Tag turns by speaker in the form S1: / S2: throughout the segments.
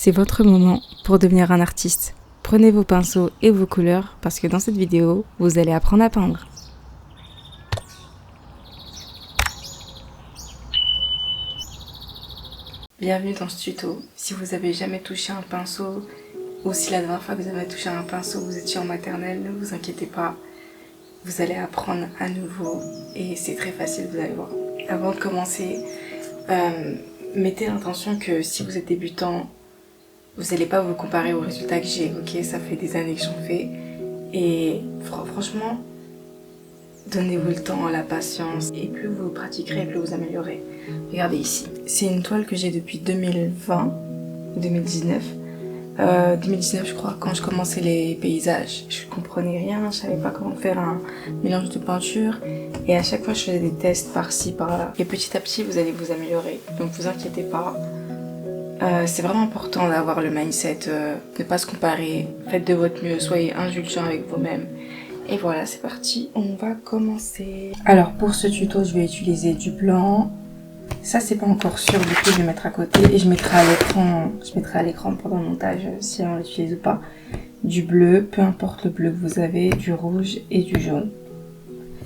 S1: c'est votre moment pour devenir un artiste. Prenez vos pinceaux et vos couleurs parce que dans cette vidéo, vous allez apprendre à peindre. Bienvenue dans ce tuto. Si vous avez jamais touché un pinceau ou si la dernière fois que vous avez touché un pinceau, vous étiez en maternelle, ne vous inquiétez pas. Vous allez apprendre à nouveau et c'est très facile, vous allez voir. Avant de commencer, mettez l'intention que si vous êtes débutant, vous n'allez pas vous comparer aux résultats que j'ai, ok? Ça fait des années que j'en fais. Et franchement, donnez-vous le temps, la patience. Et plus vous pratiquerez, plus vous améliorez. Regardez ici. C'est une toile que j'ai depuis 2020 ou 2019. 2019 je crois, quand je commençais les paysages. Je comprenais rien, je savais pas comment faire un mélange de peinture. Et à chaque fois je faisais des tests par-ci, par-là. Et petit à petit vous allez vous améliorer. Donc vous inquiétez pas. C'est vraiment important d'avoir le mindset, de ne pas se comparer. Faites de votre mieux, soyez indulgents avec vous-même. Et voilà, c'est parti, on va commencer. Alors pour ce tuto, je vais utiliser du blanc. Ça c'est pas encore sûr, du coup je vais mettre à côté et je mettrai à l'écran pendant le montage si on l'utilise ou pas. Du bleu, peu importe le bleu que vous avez, du rouge et du jaune.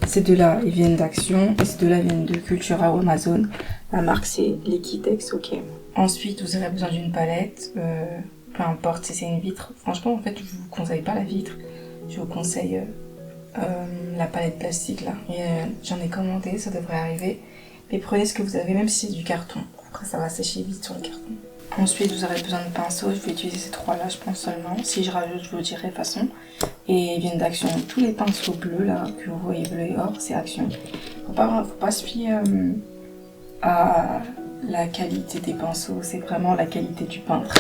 S1: Ces deux-là, ils viennent d'Action et ces deux-là viennent de Cultura ou Amazon. La marque c'est Liquitex, ok. Ensuite, vous aurez besoin d'une palette, peu importe si c'est une vitre. Franchement, en fait, je vous conseille pas la vitre. Je vous conseille la palette plastique là. J'en ai commandé, ça devrait arriver. Mais prenez ce que vous avez, même si c'est du carton. Après, ça va sécher vite sur le carton. Ensuite, vous aurez besoin de pinceaux. Je vais utiliser ces trois-là, je pense seulement. Si je rajoute, je vous le dirai de toute façon. Et ils viennent d'Action. Tous les pinceaux bleus là, que vous voyez bleu et or, c'est Action. Faut pas se fier à la qualité des pinceaux. C'est vraiment la qualité du peintre.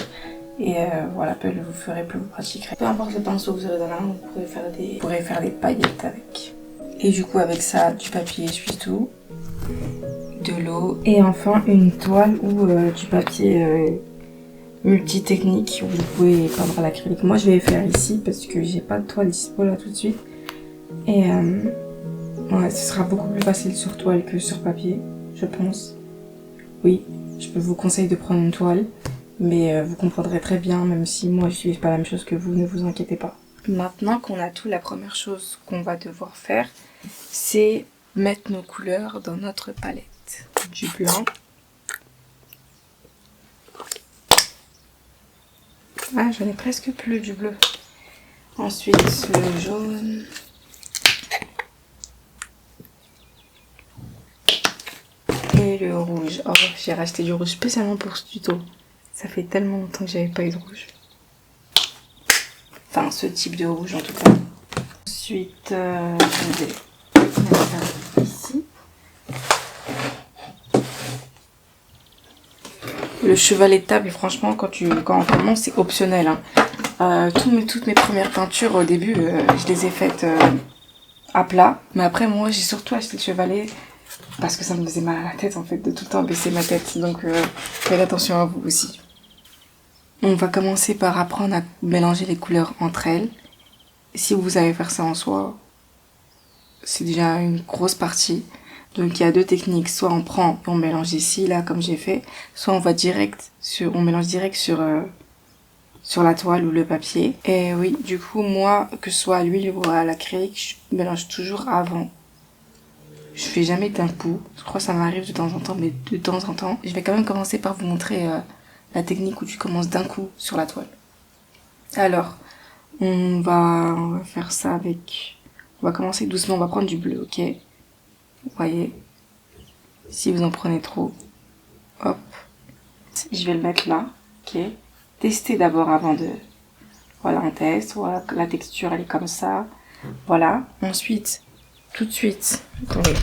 S1: Et voilà, plus vous ferez, plus vous pratiquerez. Peu importe le pinceau que vous aurez dans la main, vous pourrez faire des paillettes avec. Et du coup, avec ça, du papier essuie-tout, de l'eau et enfin une toile ou du papier multi-technique où vous pouvez peindre à l'acrylique. Moi je vais faire ici parce que j'ai pas de toile dispo là tout de suite et ouais, ce sera beaucoup plus facile sur toile que sur papier, je pense. Oui, je vous conseille de prendre une toile, mais vous comprendrez très bien, même si moi je n'utilise pas la même chose que vous, ne vous inquiétez pas. Maintenant qu'on a tout, la première chose qu'on va devoir faire, c'est mettre nos couleurs dans notre palette. Du blanc. Ah, j'en ai presque plus du bleu. Ensuite, le jaune. Et le rouge. Oh, j'ai racheté du rouge spécialement pour ce tuto. Ça fait tellement longtemps que j'avais pas eu de rouge. Enfin, ce type de rouge en tout cas. Ensuite, je vais mettre ça ici. Le chevalet de table, franchement, quand on commence, c'est optionnel. Hein. Toutes mes premières peintures, au début, je les ai faites à plat. Mais après, moi, j'ai surtout acheté le chevalet parce que ça me faisait mal à la tête, en fait, de tout le temps baisser ma tête. Donc, faites attention à vous aussi. On va commencer par apprendre à mélanger les couleurs entre elles. Si vous savez faire ça en soi, c'est déjà une grosse partie. Donc il y a deux techniques, soit on prend et on mélange ici, là, comme j'ai fait, soit on mélange direct sur la toile ou le papier. Et oui, du coup, moi, que ce soit à l'huile ou à l'acrylique, je mélange toujours avant. Je fais jamais d'un coup. Je crois que ça m'arrive de temps en temps, mais de temps en temps. Je vais quand même commencer par vous montrer la technique où tu commences d'un coup sur la toile. Alors, on va faire ça avec... On va commencer doucement, on va prendre du bleu, ok ? Vous voyez, si vous en prenez trop, hop, je vais le mettre là, ok. Testez d'abord avant de, voilà, on teste, voilà, la texture elle est comme ça, voilà. Ensuite, tout de suite, attendez,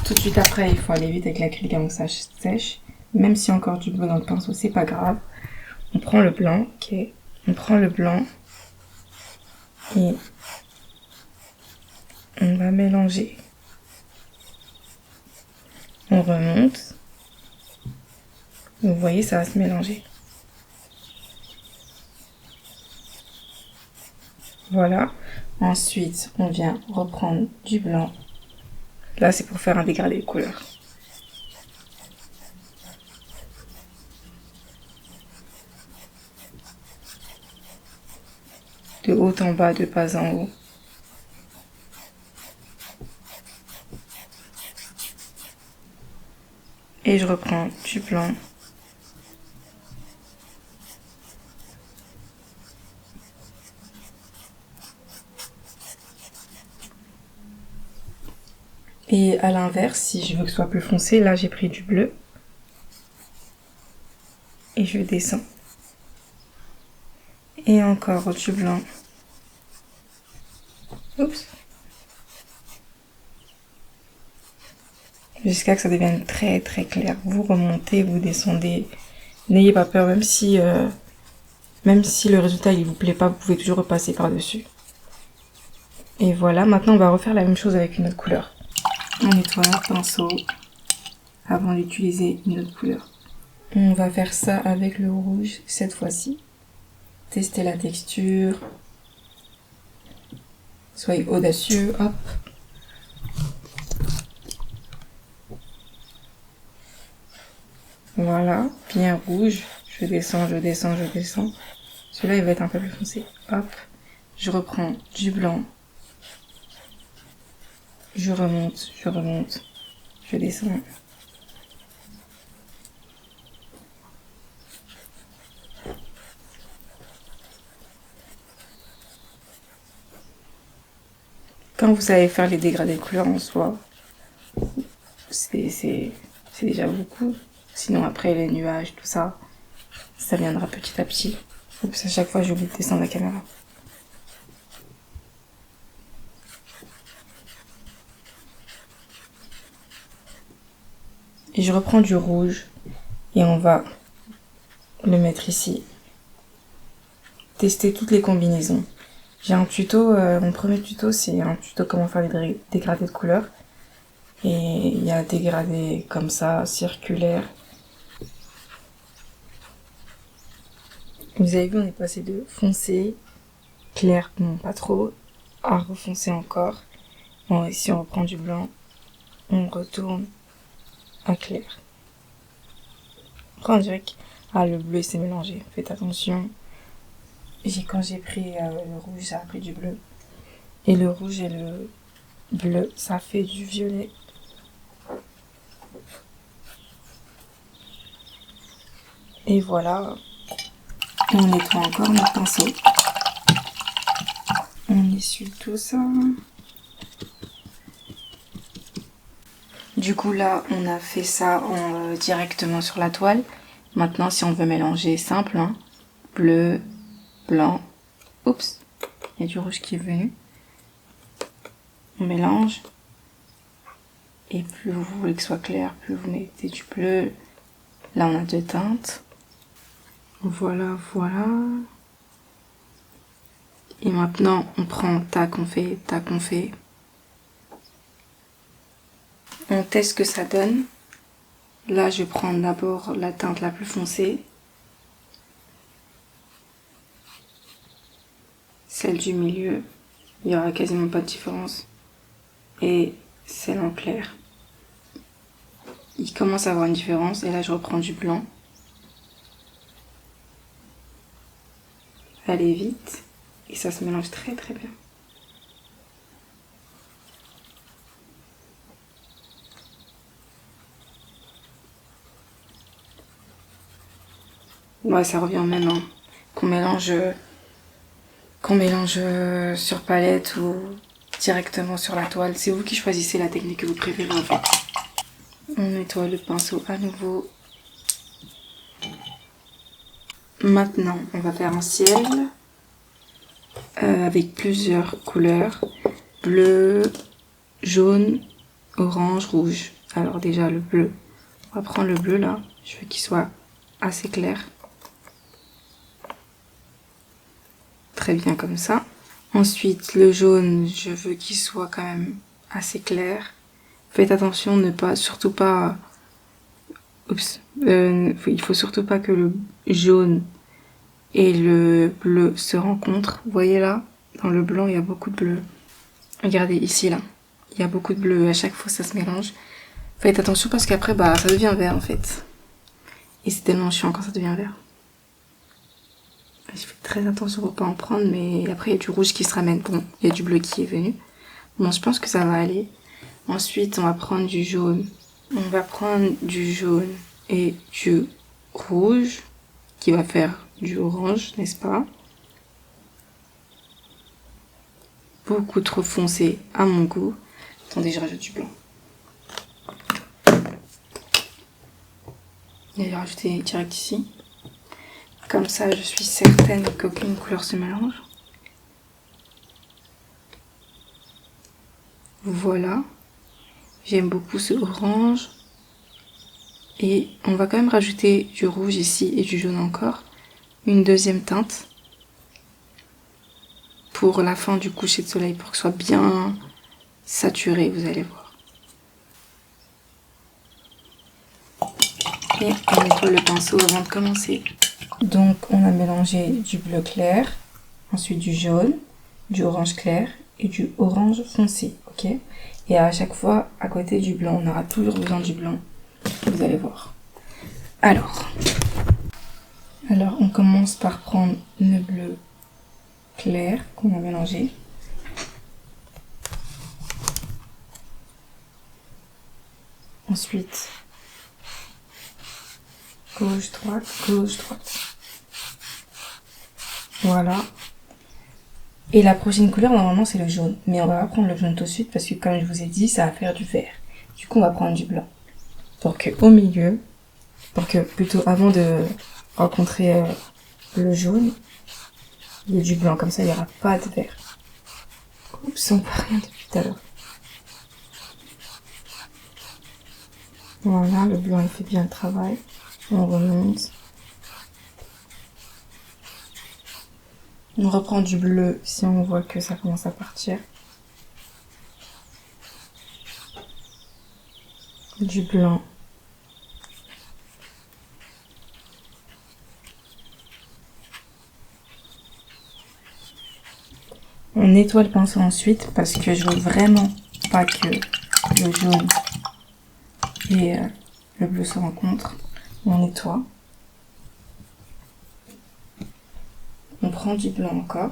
S1: tout de suite après, il faut aller vite avec l'acrylique avant que ça sèche, même s'il y a encore du bleu dans le pinceau, c'est pas grave. On prend le blanc, ok, on prend le blanc et on va mélanger. On remonte. Vous voyez, ça va se mélanger. Voilà. Ensuite, on vient reprendre du blanc. Là, c'est pour faire un dégradé de couleur. de haut en bas, de bas en haut. Et je reprends du blanc. Et à l'inverse, si je veux que ce soit plus foncé, là j'ai pris du bleu. Et je descends. Et encore du blanc. Oups. Jusqu'à que ça devienne très très clair. Vous remontez, vous descendez. N'ayez pas peur, même si le résultat il vous plaît pas, vous pouvez toujours repasser par-dessus. Et voilà, maintenant on va refaire la même chose avec une autre couleur. On nettoie un pinceau avant d'utiliser une autre couleur. On va faire ça avec le rouge cette fois-ci. Testez la texture. Soyez audacieux, hop. Voilà, bien rouge. Je descends, je descends, je descends. Celui-là, il va être un peu plus foncé. Hop. Je reprends du blanc. Je remonte, je descends. Quand vous savez faire les dégradés de couleurs en soi, c'est déjà beaucoup. Sinon après les nuages, tout ça, ça viendra petit à petit. Oups, à chaque fois j'oublie de descendre la caméra. Et je reprends du rouge et on va le mettre ici. Tester toutes les combinaisons. J'ai un tuto, mon premier tuto c'est un tuto comment faire les dégradés de couleurs. Et il y a des dégradés comme ça, circulaires. Vous avez vu, on est passé de foncé, clair, non pas trop, à refoncer encore. Bon, ici on reprend du blanc, on retourne à clair. Après on dirait que le bleu s'est mélangé, faites attention. Quand j'ai pris le rouge, ça a pris du bleu. Et le rouge et le bleu, ça fait du violet. Et voilà. On nettoie encore notre pinceau. On essuie tout ça. Du coup là, on a fait ça directement sur la toile. Maintenant, si on veut mélanger, simple, hein, bleu, blanc. Oups, il y a du rouge qui est venu. On mélange. Et plus vous voulez que ce soit clair, plus vous mettez du bleu. Là, on a deux teintes. Voilà, voilà. Et maintenant, on prend tac, on fait, tac, on fait. On teste ce que ça donne. Là, je vais prendre d'abord la teinte la plus foncée. Celle du milieu, il n'y aura quasiment pas de différence. Et celle en clair. Il commence à avoir une différence. Et là, je reprends du blanc. Allez vite. Et ça se mélange très très bien. Ouais, ça revient même, hein. Qu'on mélange sur palette ou directement sur la toile. C'est vous qui choisissez la technique que vous préférez en fait. On nettoie le pinceau à nouveau. Maintenant, on va faire un ciel avec plusieurs couleurs. Bleu, jaune, orange, rouge. Alors déjà le bleu. On va prendre le bleu là. Je veux qu'il soit assez clair. Très bien comme ça. Ensuite, le jaune, je veux qu'il soit quand même assez clair. Faites attention, surtout pas... Oups. Il faut surtout pas que le jaune et le bleu se rencontrent. Vous voyez là, dans le blanc, il y a beaucoup de bleu. Regardez ici, là. Il y a beaucoup de bleu. À chaque fois, ça se mélange. Faites attention parce qu'après, ça devient vert en fait. Et c'est tellement chiant quand ça devient vert. Je fais très attention pour pas en prendre, mais après il y a du rouge qui se ramène. Bon, il y a du bleu qui est venu. Bon, je pense que ça va aller. Ensuite, on va prendre du jaune. On va prendre du jaune et du rouge, qui va faire du orange, n'est-ce pas? Beaucoup trop foncé à mon goût. Attendez, je rajoute du blanc. Je vais rajouter direct ici. Comme ça, je suis certaine qu'aucune couleur se mélange. Voilà. J'aime beaucoup ce orange. Et on va quand même rajouter du rouge ici et du jaune encore. Une deuxième teinte. Pour la fin du coucher de soleil, pour que ce soit bien saturé, vous allez voir. Et on nettoie le pinceau avant de commencer. Donc on a mélangé du bleu clair, ensuite du jaune, du orange clair et du orange foncé, ok? Et à chaque fois, à côté du blanc, on aura toujours besoin du blanc, vous allez voir. Alors on commence par prendre le bleu clair qu'on a mélangé. Ensuite, gauche, droite, gauche, droite. Voilà. Et la prochaine couleur, normalement, c'est le jaune. Mais on va pas prendre le jaune tout de suite parce que, comme je vous ai dit, ça va faire du vert. Du coup, on va prendre du blanc. Pour que, au milieu, plutôt avant de rencontrer le jaune, il y ait du blanc. Comme ça, il n'y aura pas de vert. Oups, on voit rien depuis tout à l'heure. Voilà, le blanc, il fait bien le travail. On remonte. On reprend du bleu si on voit que ça commence à partir. Du blanc. On nettoie le pinceau ensuite parce que je veux vraiment pas que le jaune et le bleu se rencontrent. On nettoie. On prend du blanc encore.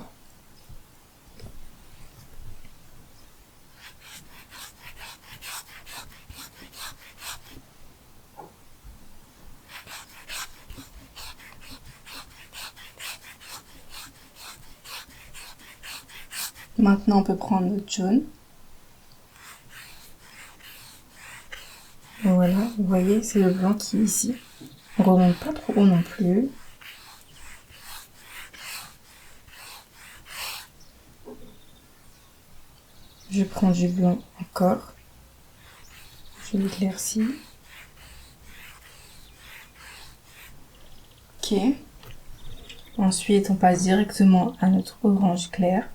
S1: Maintenant, on peut prendre notre jaune. Voilà, vous voyez, c'est le blanc qui est ici. On remonte pas trop haut non plus. Je prends du blanc encore. Je l'éclaircis. Ok. Ensuite, on passe directement à notre orange clair.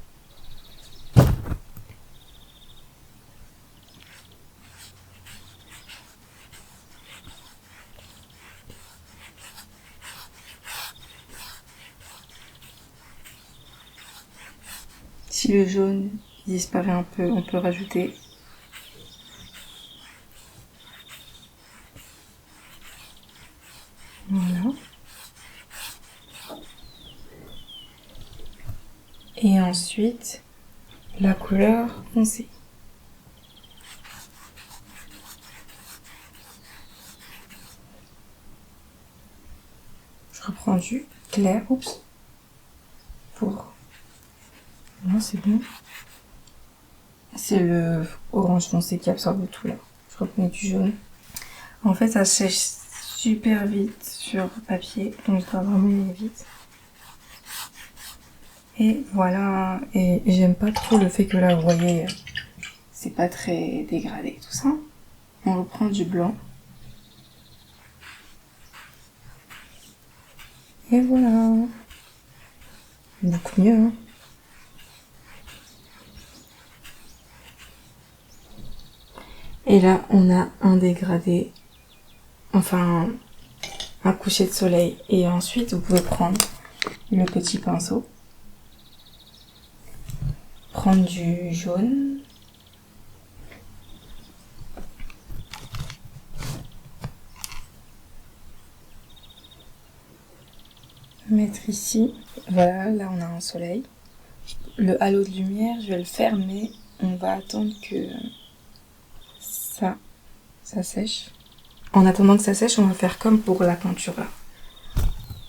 S1: Si le jaune disparaît un peu, on peut rajouter. Voilà. Et ensuite, la couleur foncée. Je reprends du clair, oups, pour... Non, c'est bon. C'est le orange foncé qui absorbe tout là. Je reprends du jaune. En fait, ça sèche super vite sur papier, donc je dois vraiment y aller vite. Et voilà, et j'aime pas trop le fait que là, vous voyez, c'est pas très dégradé tout ça. On reprend du blanc. Et voilà. Beaucoup mieux, hein. Et là, on a un dégradé, enfin, un coucher de soleil. Et ensuite, vous pouvez prendre le petit pinceau, prendre du jaune, mettre ici. Voilà, là on a un soleil. Le halo de lumière, je vais le faire, mais on va attendre que ça sèche. En attendant que ça sèche, on va faire comme pour la peinture là.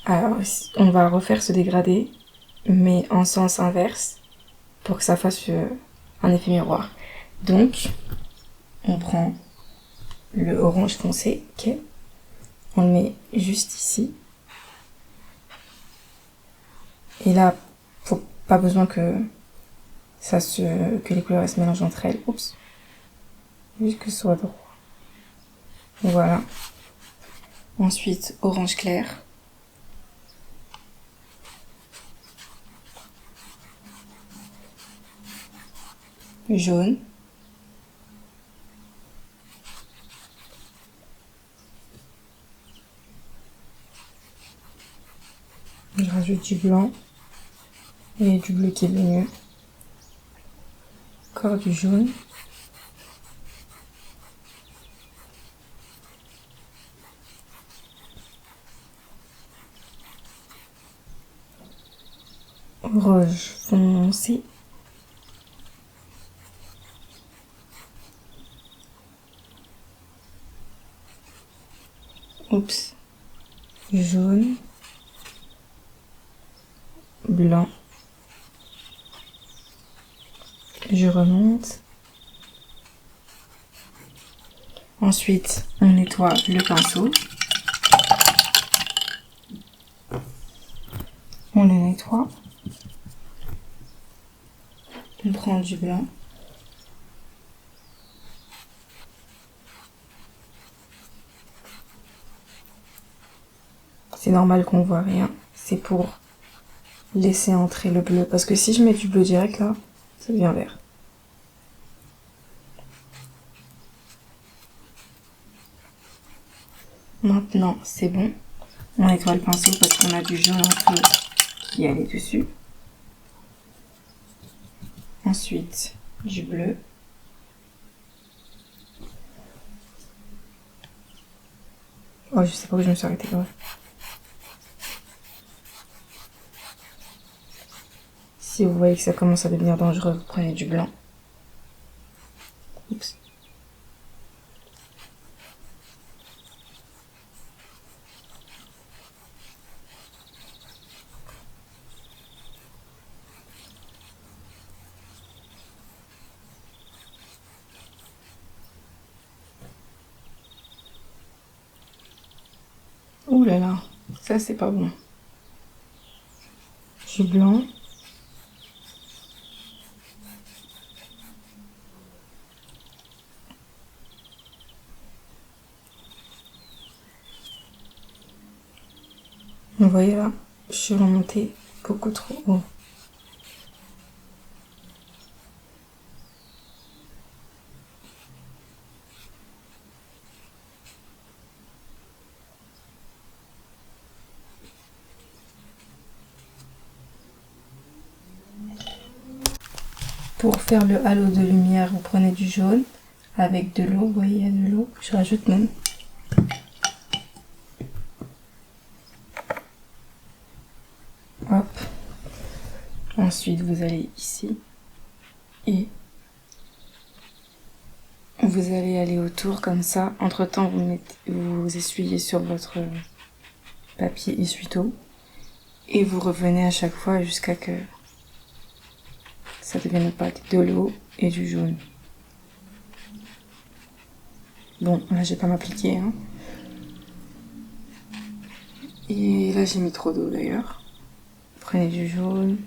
S1: Alors, on va refaire ce dégradé, mais en sens inverse, pour que ça fasse un effet miroir. Donc, on prend le orange foncé, ok, on le met juste ici. Et là, pas besoin que les couleurs se mélangent entre elles. Oups. Juste que ce soit droit. Voilà. Ensuite, orange clair. Jaune. Je rajoute du blanc. Et du bleu qui est venu. Encore du jaune. Rouge foncé. Oups. Jaune. Blanc. Je remonte. Ensuite, on nettoie le pinceau. On le nettoie. On prend du blanc. C'est normal qu'on voit rien. C'est pour laisser entrer le bleu. Parce que si je mets du bleu direct là, ça devient vert. Maintenant, c'est bon. On nettoie le pinceau parce qu'on a du jaune un peu qui allait dessus. Ensuite, du bleu. Oh, je sais pas où je me suis arrêtée là. Si vous voyez que ça commence à devenir dangereux, vous prenez du blanc. Oups. Ouh là là, ça c'est pas bon. Du blanc. Vous voyez là, je suis remontée beaucoup trop haut. Pour faire le halo de lumière, vous prenez du jaune avec de l'eau. Vous voyez, il y a de l'eau. Je rajoute même. Hop. Ensuite, vous allez ici et vous allez aller autour comme ça. Entre temps, vous essuyez sur votre papier essuie-tout et vous revenez à chaque fois jusqu'à que ça devienne opaque. De l'eau et du jaune. Bon, là, je vais pas m'appliquer. Hein. Et là, j'ai mis trop d'eau d'ailleurs. Prenez du jaune.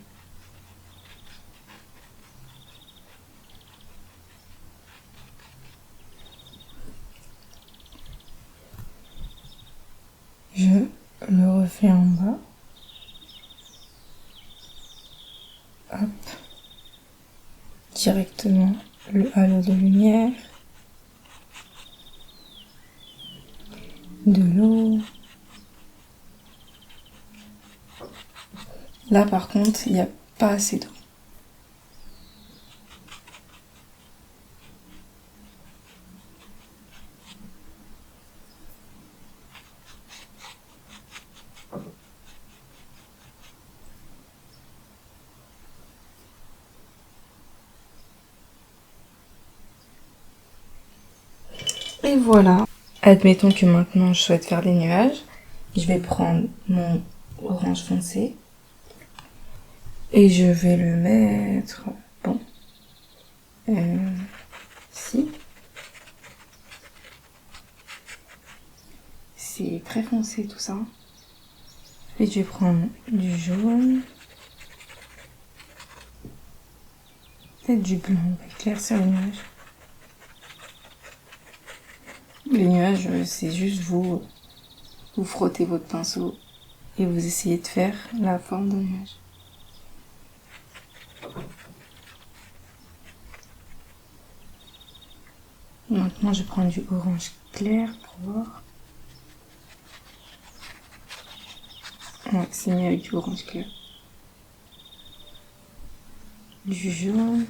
S1: Je le refais en bas. Hop. Directement le halo de lumière. De l'eau. Là, par contre, il n'y a pas assez d'eau. Et voilà. Admettons que maintenant je souhaite faire des nuages. Je vais prendre mon orange foncé. Et je vais le mettre... Bon. Ici. C'est très foncé tout ça. Et je vais prendre du jaune. Peut-être du blanc, on va éclaircir les nuages. Les nuages, c'est juste vous frottez votre pinceau et vous essayez de faire la forme d'un nuage. Maintenant, je prends du orange clair pour voir. Ouais, c'est mieux avec du orange clair. Du jaune.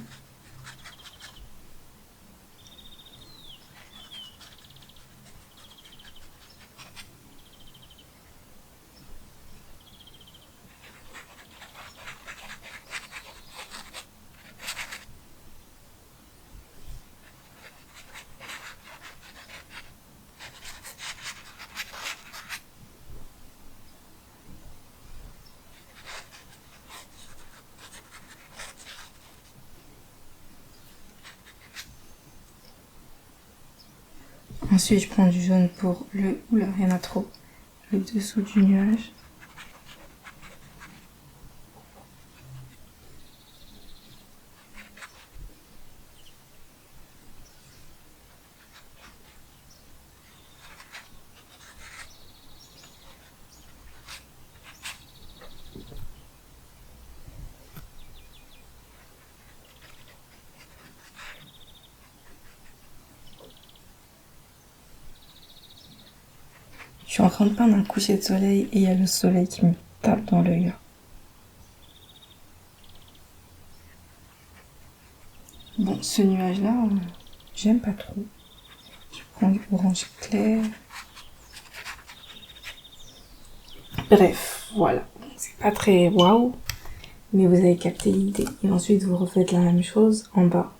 S1: Ensuite, je prends du jaune pour le... Oula, il y en a trop. Le dessous du nuage. Je suis en train de peindre un coucher de soleil et il y a le soleil qui me tape dans l'œil. Bon, ce nuage-là, j'aime pas trop. Je prends du orange clair. Bref, voilà. C'est pas très waouh, mais vous avez capté l'idée. Et ensuite, vous refaites la même chose en bas.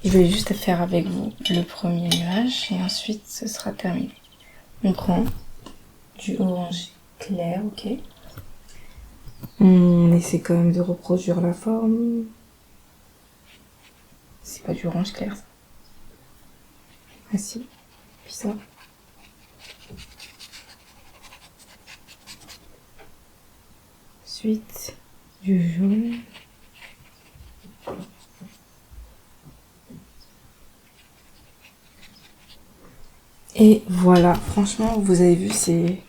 S1: Je vais juste faire avec vous le premier nuage et ensuite, ce sera terminé. On prend du orange clair, ok. On essaie quand même de reproduire la forme. C'est pas du orange clair, ça. Ah si, puis ça. Ensuite, du jaune. Et voilà, franchement, vous avez vu, c'est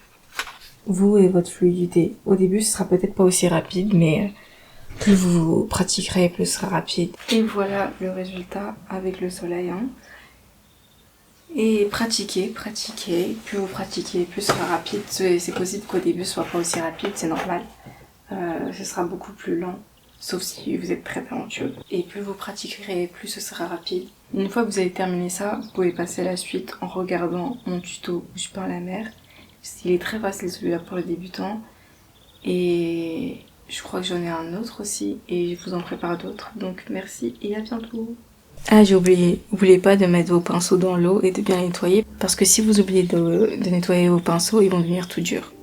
S1: vous et votre fluidité. Au début, ce sera peut-être pas aussi rapide, mais plus vous pratiquerez, plus ce sera rapide. Et voilà le résultat avec le soleil. Hein. Et pratiquez. Plus vous pratiquez, plus ce sera rapide. C'est possible qu'au début, ce soit pas aussi rapide, c'est normal. Ce sera beaucoup plus lent, sauf si vous êtes très talentueux. Et plus vous pratiquerez, plus ce sera rapide. Une fois que vous avez terminé ça, vous pouvez passer à la suite en regardant mon tuto où je peins la mer. Il est très facile celui-là pour les débutants. Et je crois que j'en ai un autre aussi et je vous en prépare d'autres. Donc merci et à bientôt. Ah, j'ai oublié. N'oubliez pas de mettre vos pinceaux dans l'eau et de bien nettoyer. Parce que si vous oubliez de nettoyer vos pinceaux, ils vont devenir tout durs.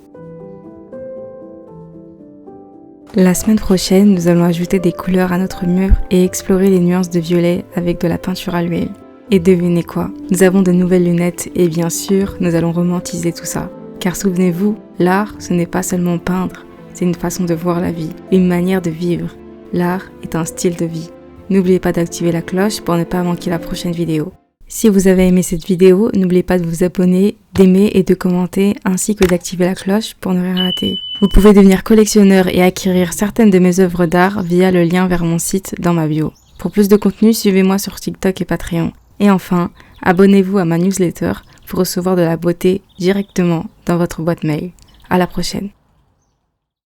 S1: La semaine prochaine, nous allons ajouter des couleurs à notre mur et explorer les nuances de violet avec de la peinture à l'huile. Et devinez quoi? Nous avons de nouvelles lunettes et bien sûr, nous allons romantiser tout ça. Car souvenez-vous, l'art, ce n'est pas seulement peindre, c'est une façon de voir la vie, une manière de vivre. L'art est un style de vie. N'oubliez pas d'activer la cloche pour ne pas manquer la prochaine vidéo. Si vous avez aimé cette vidéo, n'oubliez pas de vous abonner, d'aimer et de commenter, ainsi que d'activer la cloche pour ne rien rater. Vous pouvez devenir collectionneur et acquérir certaines de mes œuvres d'art via le lien vers mon site dans ma bio. Pour plus de contenu, suivez-moi sur TikTok et Patreon. Et enfin, abonnez-vous à ma newsletter pour recevoir de la beauté directement dans votre boîte mail. À la prochaine.